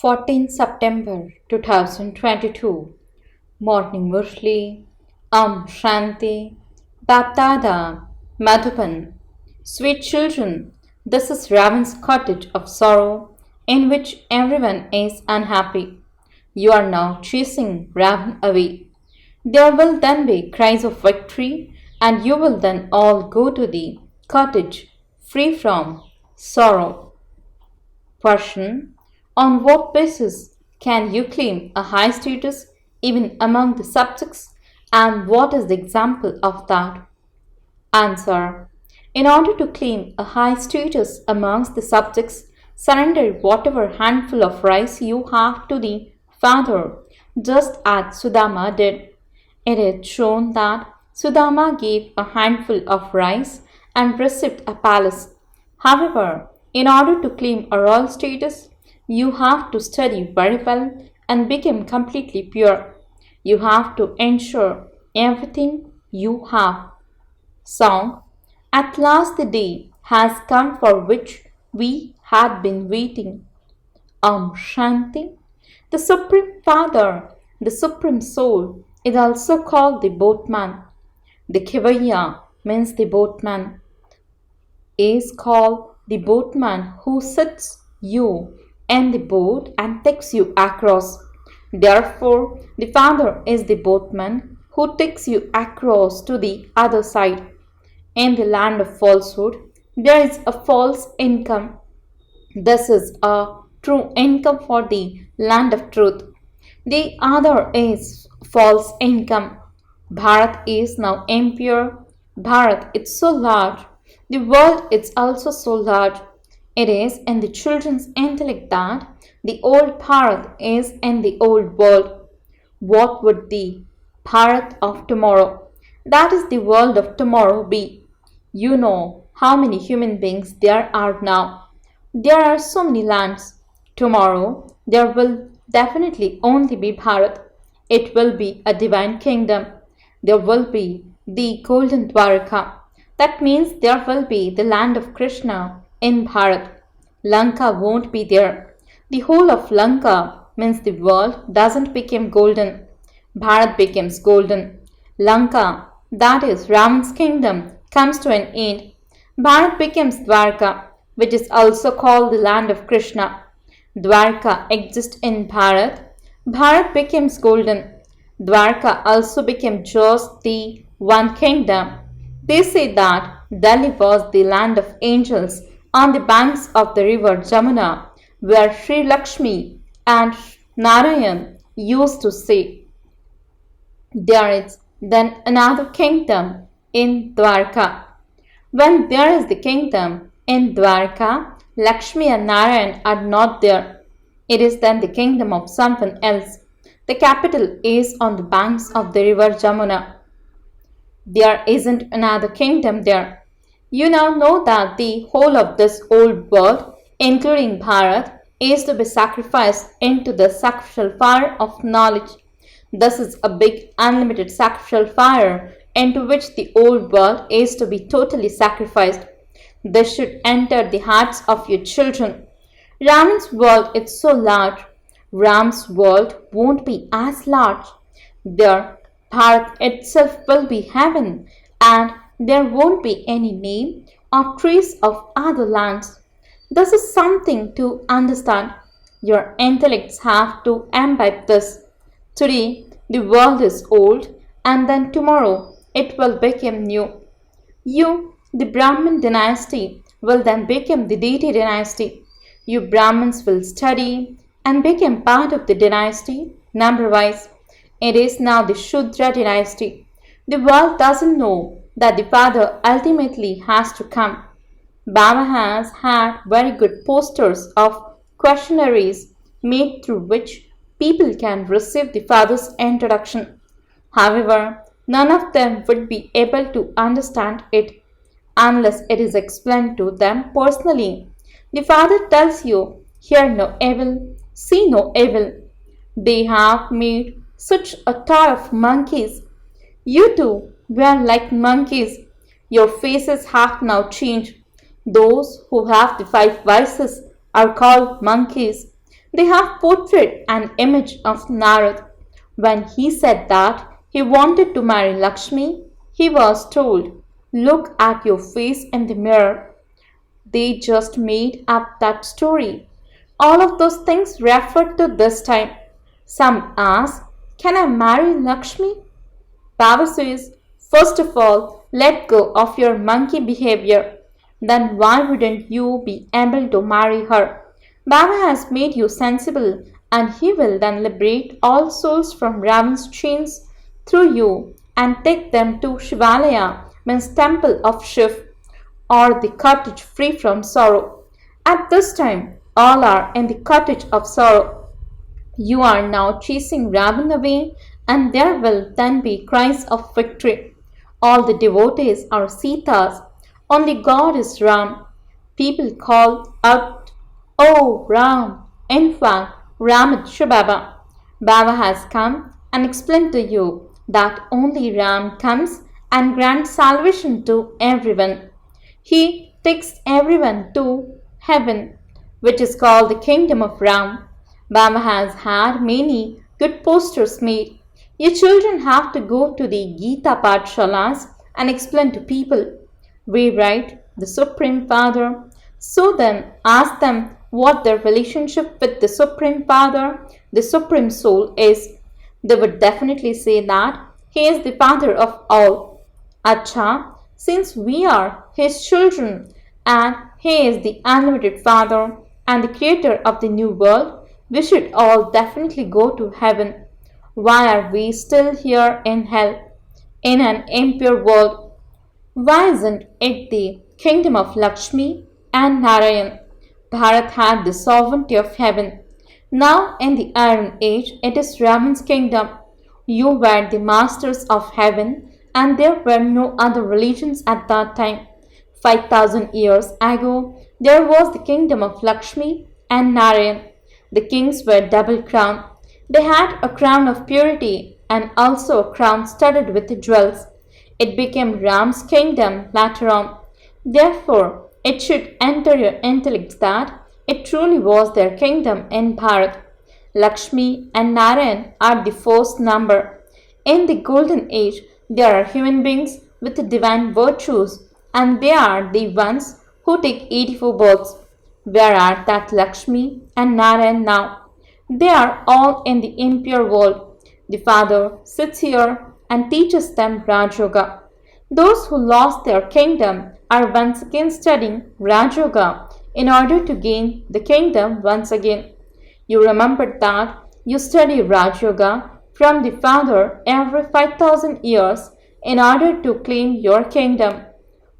14 September 2022. Morning Murli, Shanti, BapDada, Madhuban. Sweet children, this is Ravan's cottage of sorrow in which everyone is unhappy. You are now chasing Ravan away. There will then be cries of victory, and you will then all go to the cottage free from sorrow. Question: on what basis can you claim a high status even among the subjects, and what is the example of that? Answer: in order to claim a high status amongst the subjects, surrender whatever handful of rice you have to the father, just as Sudama did. It is shown that Sudama gave a handful of rice and received a palace. However, in order to claim a royal status, you have to study very well and become completely pure. You have to ensure everything you have. Song: at last the day has come for which we had been waiting. Shanti. The Supreme Father, the Supreme Soul, is also called the boatman. The Kivaya means the boatman, is called the boatman who sits you in the boat and takes you across. Therefore, the Father is the boatman who takes you across to the other side. In the land of falsehood, there is a false income. This is a true income for the land of truth. The other is false income. Bharat is now impure. Bharat is so large. The world is also so large. It is in the children's intellect that the old Bharat is in the old world. What would the Bharat of tomorrow, that is the world of tomorrow, be? You know how many human beings there are now. There are so many lands. Tomorrow there will definitely only be Bharat. It will be a divine kingdom. There will be the golden Dwarka. That means there will be the land of Krishna in Bharat. Lanka won't be there. The whole of Lanka means the world doesn't become golden. Bharat becomes golden. Lanka, that is Raman's kingdom, comes to an end. Bharat becomes Dwarka, which is also called the land of Krishna. Dwarka exists in Bharat. Bharat becomes golden. Dwarka also became just the one kingdom. They say that Delhi was the land of angels on the banks of the river Jamuna, where Sri Lakshmi and Narayan used to stay. There is then another kingdom in Dwarka. When there is the kingdom in Dwarka, Lakshmi and Narayan are not there. It is then the kingdom of someone else. The capital is on the banks of the river Jamuna. There isn't another kingdom there. You now know that the whole of this old world, including Bharat, is to be sacrificed into the sacrificial fire of knowledge. This is a big unlimited sacrificial fire into which the old world is to be totally sacrificed. This should enter the hearts of your children. Raman's world is so large. Ram's world won't be as large. There, Bharat itself will be heaven, and there won't be any name or trace of other lands. This is something to understand. Your intellects have to imbibe this. Today, the world is old, and then tomorrow it will become new. You, the Brahmin dynasty, will then become the deity dynasty. You Brahmins will study and become part of the dynasty number-wise. It is now the Shudra dynasty. The world doesn't know that the father ultimately has to come. Baba has had very good posters of questionnaires made through which people can receive the father's introduction. However, none of them would be able to understand it unless it is explained to them personally. The father tells you, hear no evil, see no evil. They have made such a toy of monkeys. You too were like monkeys. Your faces have now changed. Those who have the five vices are called monkeys. They have portrayed an image of Narad. When he said that he wanted to marry Lakshmi, he was told, "Look at your face in the mirror." They just made up that story. All of those things referred to this time. Some ask, "Can I marry Lakshmi?" Baba says, "First of all, let go of your monkey behavior. Then why wouldn't you be able to marry her? Baba has made you sensible, and he will then liberate all souls from Ravan's chains through you and take them to Shivalaya, means temple of Shiv, or the cottage free from sorrow. At this time, all are in the cottage of sorrow. You are now chasing Ravan away, and there will then be cries of victory. All the devotees are Sitas. Only God is Ram. People call out, "Oh Ram!" In fact, Ram is shivbaba. Baba has come and explained to you that only Ram comes and grants salvation to everyone. He takes everyone to heaven, which is called the kingdom of Ram. Baba has had many good posters made. Your children have to go to the Gita Pathshalas and explain to people. We write the Supreme Father. So then ask them what their relationship with the Supreme Father, the Supreme Soul is. They would definitely say that He is the Father of all. Acha, since we are His children and He is the unlimited Father and the Creator of the new world, we should all definitely go to heaven. Why are we still here in hell, in an impure world? Why isn't it the kingdom of Lakshmi and Narayan? Bharat had the sovereignty of heaven. Now in the Iron Age, it is Ravan's kingdom. You were the masters of heaven, and there were no other religions at that time. 5,000 years ago, there was the kingdom of Lakshmi and Narayan. The kings were double crowned. They had a crown of purity and also a crown studded with jewels. It became Ram's kingdom later on. Therefore, it should enter your intellect that it truly was their kingdom in Bharat. Lakshmi and Narayan are the first number. In the golden age, there are human beings with divine virtues, and they are the ones who take 84 births. Where are that Lakshmi and Narayan now? They are all in the impure world. The Father sits here and teaches them Raj Yoga. Those who lost their kingdom are once again studying Raj Yoga in order to gain the kingdom once again. You remember that you study Raj Yoga from the Father every 5,000 years in order to claim your kingdom.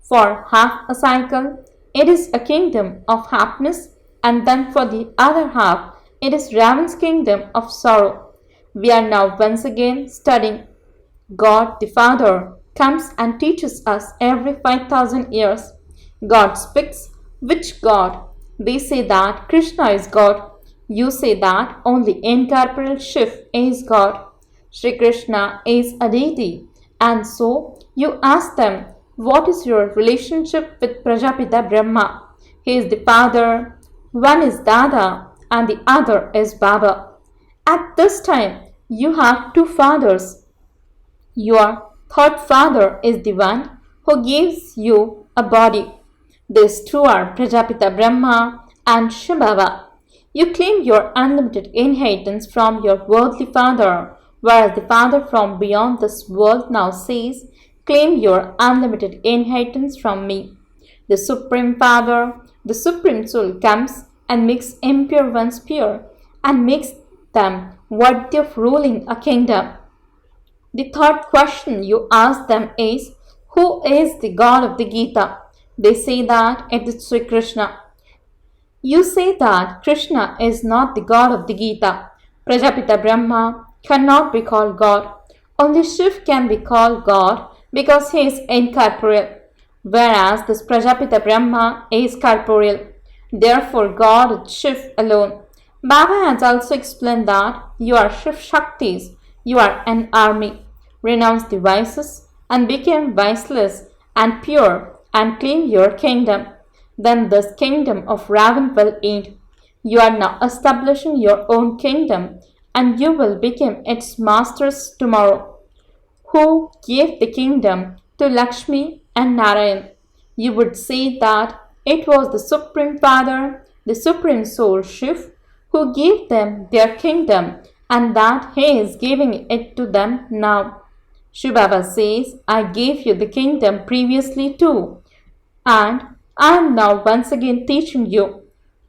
For half a cycle, it is a kingdom of happiness, and then for the other half, it is Ravan's kingdom of sorrow. We are now once again studying. God the Father comes and teaches us every 5,000 years. God speaks. Which God? They say that Krishna is God. You say that only incorporeal Shiv is God. Sri Krishna is a deity. And so you ask them, what is your relationship with Prajapita Brahma? He is the father. One is Dada and the other is Baba. At this time, you have two fathers. Your third father is the one who gives you a body. These two are Prajapita Brahma and Shivbaba. You claim your unlimited inheritance from your worldly father, whereas the father from beyond this world now says, claim your unlimited inheritance from me. The Supreme Father, the Supreme Soul comes and makes impure ones pure and makes them worthy of ruling a kingdom. The third question you ask them is, who is the God of the Gita? They say that it is Sri Krishna. You say that Krishna is not the God of the Gita. Prajapita Brahma cannot be called God. Only Shiv can be called God because he is incorporeal, whereas this Prajapita Brahma is corporeal. Therefore, God is Shiv alone. Baba has also explained that you are Shiv Shaktis, you are an army. Renounce the vices and become viceless and pure and claim your kingdom. Then this kingdom of Ravan will end. You are now establishing your own kingdom and you will become its masters tomorrow. Who gave the kingdom to Lakshmi and Narayan? You would say that it was the Supreme Father, the Supreme Soul Shiv, who gave them their kingdom and that he is giving it to them now. Shivbaba says, I gave you the kingdom previously too, and I am now once again teaching you.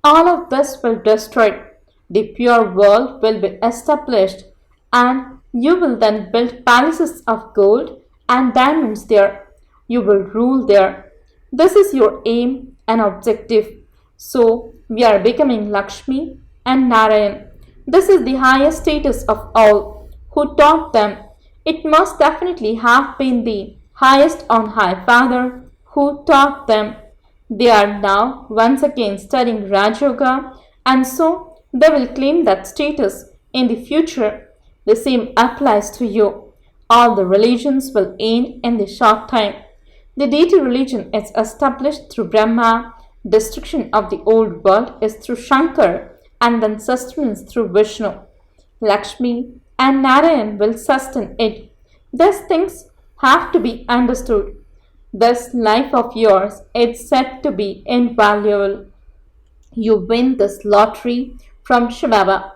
All of this will destroy. The pure world will be established, and you will then build palaces of gold and diamonds there. You will rule there. This is your aim and objective. So, we are becoming Lakshmi and Narayan. This is the highest status of all. Who taught them? It must definitely have been the highest on high Father who taught them. They are now once again studying Raj Yoga, and so they will claim that status in the future. The same applies to you. All the religions will end in the short time. The deity religion is established through Brahma, destruction of the old world is through Shankar, and then sustenance through Vishnu. Lakshmi and Narayan will sustain it. These things have to be understood. This life of yours is said to be invaluable. You win this lottery from Shivbaba.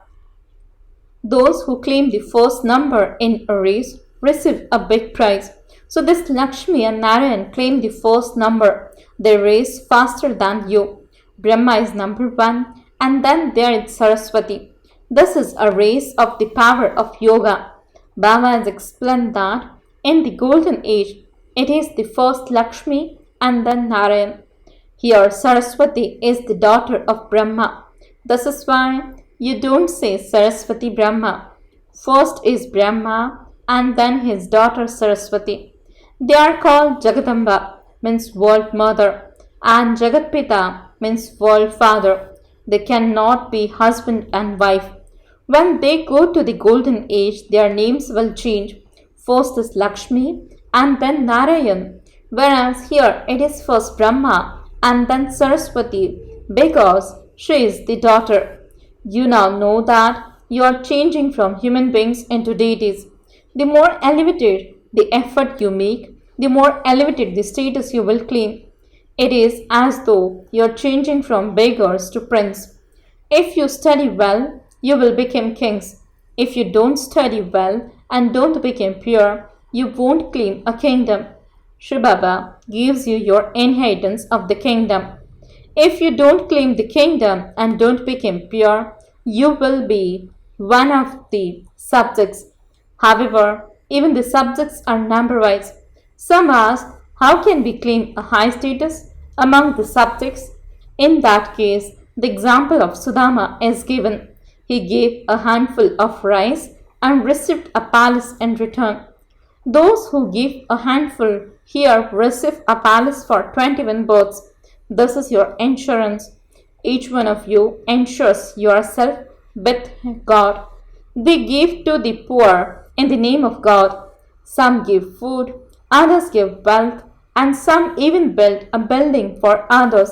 Those who claim the first number in a race receive a big prize. So this Lakshmi and Narayan claim the first number. They race faster than you. Brahma is number 1 and then there is Saraswati. This is a race of the power of yoga. Baba has explained that in the golden age, it is the first Lakshmi and then Narayan. Here Saraswati is the daughter of Brahma. This is why you don't say Saraswati Brahma. First is Brahma and then his daughter Saraswati. They are called Jagadamba, means world mother, and Jagatpita means world father. They cannot be husband and wife. When they go to the golden age, their names will change. First is Lakshmi and then Narayan, whereas here it is first Brahma and then Saraswati because she is the daughter. You now know that you are changing from human beings into deities. The more elevated the effort you make, the more elevated the status you will claim. It is as though you are changing from beggars to prince. If you study well, you will become kings. If you don't study well and don't become pure, you won't claim a kingdom. Shivbaba gives you your inheritance of the kingdom. If you don't claim the kingdom and don't become pure, you will be one of the subjects. However, even the subjects are number-wise. Some ask, how can we claim a high status among the subjects? In that case, the example of Sudama is given. He gave a handful of rice and received a palace in return. Those who give a handful here receive a palace for 21 births. This is your insurance. Each one of you insures yourself with God. They give to the poor in the name of God. Some give food, others give wealth, and some even build a building for others.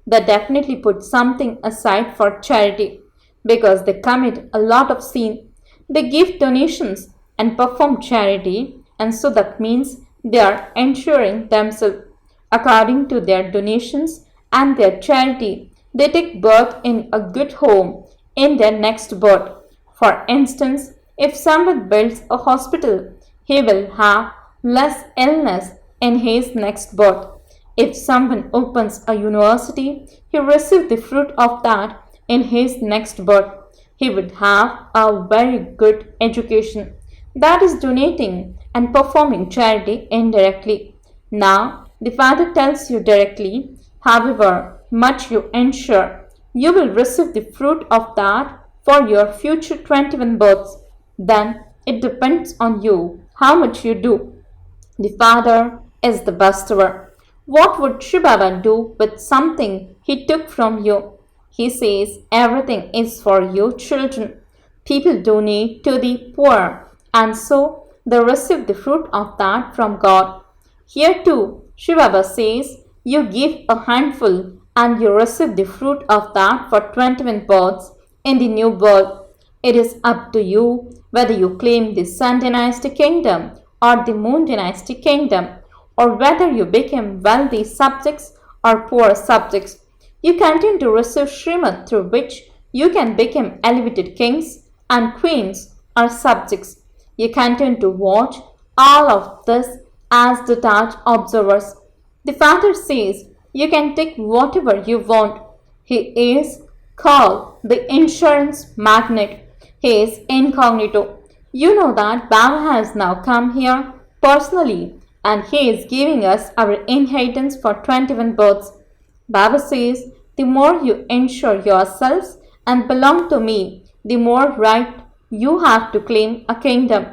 They definitely put something aside for charity because they commit a lot of sin. They give donations and perform charity, and so that means they are ensuring themselves. According to their donations and their charity, they take birth in a good home in their next birth. For instance, if someone builds a hospital, he will have less illness in his next birth. If someone opens a university, he receives the fruit of that in his next birth. He would have a very good education. That is donating and performing charity indirectly. Now, the Father tells you directly, however much you ensure, you will receive the fruit of that for your future 21 births. Then it depends on you how much you do. The Father is the bestower. What would Shivbaba do with something he took from you? He says everything is for you children. People donate to the poor and so they receive the fruit of that from God. Here too, Shivbaba says you give a handful and you receive the fruit of that for 21 births in the new world. It is up to you whether you claim the Sun Dynasty kingdom or the Moon Dynasty kingdom, or whether you become wealthy subjects or poor subjects. You continue to receive Srimad through which you can become elevated kings and queens or subjects. You continue to watch all of this as detached observers. The Father says you can take whatever you want. He is called the insurance magnate. He is incognito. You know that Baba has now come here personally and he is giving us our inheritance for 21 births. Baba says, the more you insure yourselves and belong to me, the more right you have to claim a kingdom.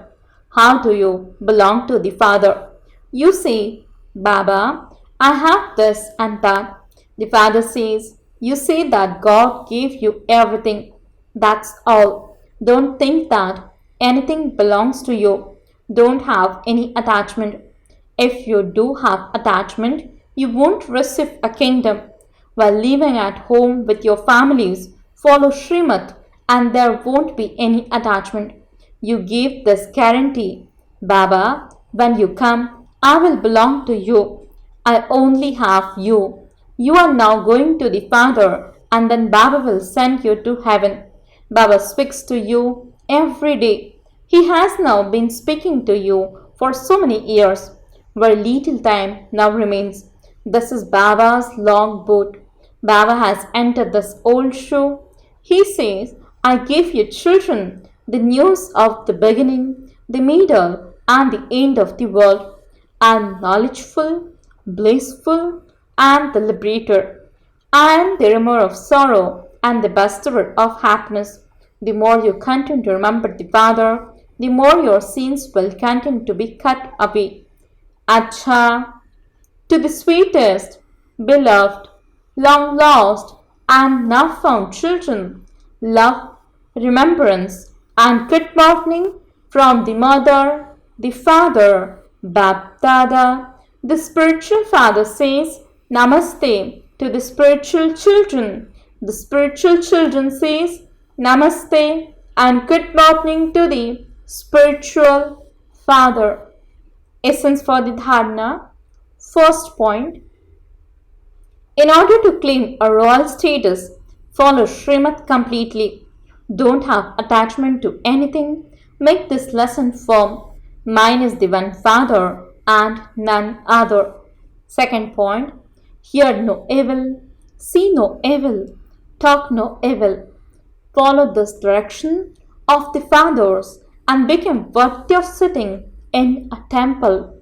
How do you belong to the Father? You say, Baba, I have this and that. The Father says, you say that God gave you everything. That's all. Don't think that anything belongs to you. Don't have any attachment. If you do have attachment, you won't receive a kingdom. While living at home with your families, follow Srimad and there won't be any attachment. You give this guarantee, Baba, when you come, I will belong to you. I only have you. You are now going to the Father and then Baba will send you to heaven. Baba speaks to you every day. He has now been speaking to you for so many years. Very little time now remains. This is Baba's long boat. Baba has entered this old shoe. He says, I give you children the news of the beginning, the middle, and the end of the world. I am knowledgeful, blissful, and the liberator. I am the remover of sorrow and the bestower of happiness. The more you continue to remember the Father, the more your sins will continue to be cut away. Acha, to the sweetest, beloved, long lost, and now found children, love, remembrance, and good morning from the Mother, the Father, BapDada. The spiritual father says, Namaste to the spiritual children. The spiritual children says, Namaste and good morning to the spiritual father. Essence for the dharana. First point. In order to claim a royal status, follow Srimad completely. Don't have attachment to anything. Make this lesson firm. Mine is the one Father and none other. Second point. Hear no evil, see no evil, talk no evil. Follow this direction of the Fathers and become worthy of sitting in a temple.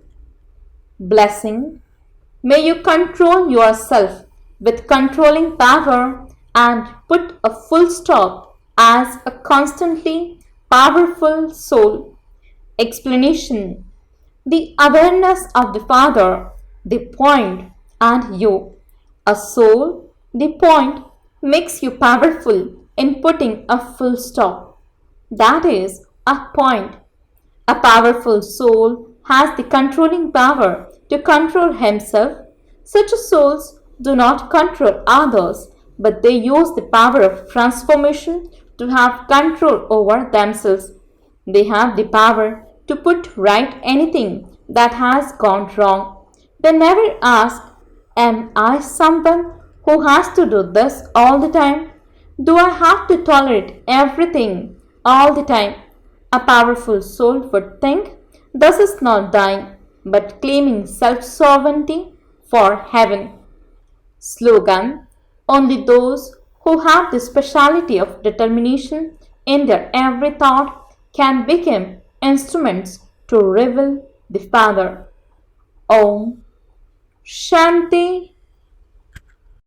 Blessing. May you control yourself with controlling power and put a full stop as a constantly powerful soul. Explanation. The awareness of the Father, the point, and you. A soul, the point, makes you powerful in putting a full stop. That is a point. A powerful soul has the controlling power to control himself. Such souls do not control others, but they use the power of transformation to have control over themselves. They have the power to put right anything that has gone wrong. They never ask, am I someone who has to do this all the time? Do I have to tolerate everything all the time? A powerful soul would think, this is not dying, but claiming self-sovereignty for heaven. Slogan. Only those who have the speciality of determination in their every thought can become instruments to reveal the Father. Om Shanti